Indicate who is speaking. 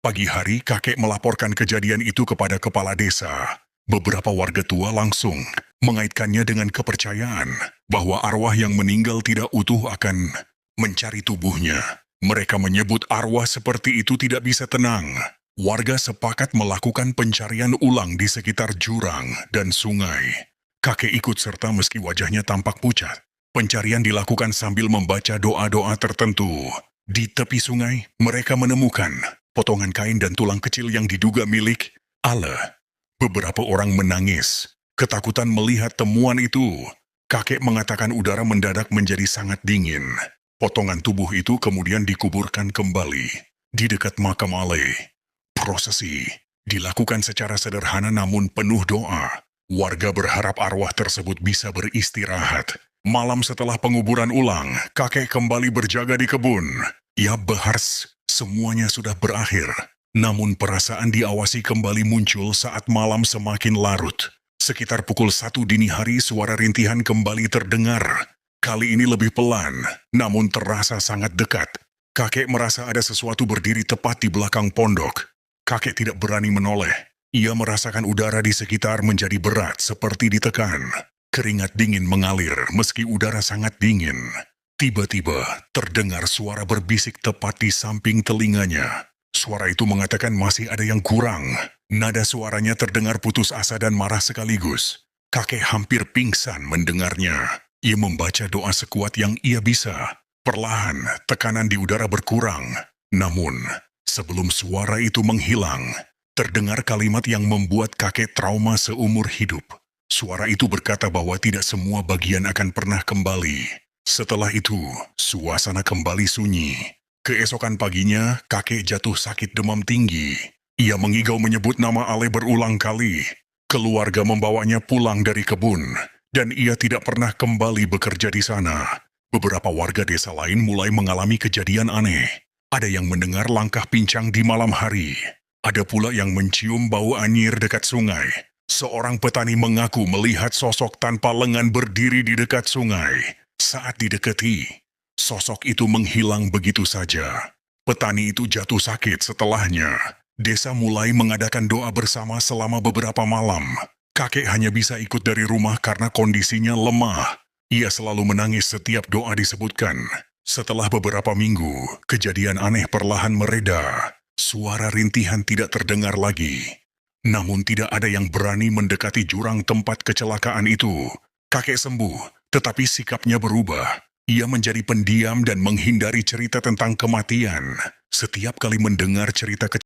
Speaker 1: Pagi hari, kakek melaporkan kejadian itu kepada kepala desa. Beberapa warga tua langsung mengaitkannya dengan kepercayaan bahwa arwah yang meninggal tidak utuh akan mencari tubuhnya. Mereka menyebut arwah seperti itu tidak bisa tenang. Warga sepakat melakukan pencarian ulang di sekitar jurang dan sungai. Kakek ikut serta meski wajahnya tampak pucat. Pencarian dilakukan sambil membaca doa-doa tertentu. Di tepi sungai, mereka menemukan potongan kain dan tulang kecil yang diduga milik Allah. Beberapa orang menangis, ketakutan melihat temuan itu. Kakek mengatakan udara mendadak menjadi sangat dingin. Potongan tubuh itu kemudian dikuburkan kembali di dekat makam Ale. Prosesi dilakukan secara sederhana namun penuh doa. Warga berharap arwah tersebut bisa beristirahat. Malam setelah penguburan ulang, kakek kembali berjaga di kebun. Ia bahas semuanya sudah berakhir. Namun perasaan diawasi kembali muncul saat malam semakin larut. Sekitar pukul 1 dini hari suara rintihan kembali terdengar. Kali ini lebih pelan, namun terasa sangat dekat. Kakek merasa ada sesuatu berdiri tepat di belakang pondok. Kakek tidak berani menoleh. Ia merasakan udara di sekitar menjadi berat seperti ditekan. Keringat dingin mengalir meski udara sangat dingin. Tiba-tiba terdengar suara berbisik tepat di samping telinganya. Suara itu mengatakan masih ada yang kurang. Nada suaranya terdengar putus asa dan marah sekaligus. Kakek hampir pingsan mendengarnya. Ia membaca doa sekuat yang ia bisa. Perlahan, tekanan di udara berkurang. Namun, sebelum suara itu menghilang, terdengar kalimat yang membuat kakek trauma seumur hidup. Suara itu berkata bahwa tidak semua bagian akan pernah kembali. Setelah itu, suasana kembali sunyi. Keesokan paginya, kakek jatuh sakit demam tinggi. Ia mengigau menyebut nama Ale berulang kali. Keluarga membawanya pulang dari kebun, dan ia tidak pernah kembali bekerja di sana. Beberapa warga desa lain mulai mengalami kejadian aneh. Ada yang mendengar langkah pincang di malam hari. Ada pula yang mencium bau anyir dekat sungai. Seorang petani mengaku melihat sosok tanpa lengan berdiri di dekat sungai. Saat didekati, sosok itu menghilang begitu saja. Petani itu jatuh sakit setelahnya. Desa mulai mengadakan doa bersama selama beberapa malam. Kakek hanya bisa ikut dari rumah karena kondisinya lemah. Ia selalu menangis setiap doa disebutkan. Setelah beberapa minggu, kejadian aneh perlahan mereda. Suara rintihan tidak terdengar lagi. Namun tidak ada yang berani mendekati jurang tempat kecelakaan itu. Kakek sembuh, tetapi sikapnya berubah. Ia menjadi pendiam dan menghindari cerita tentang kematian. Setiap kali mendengar cerita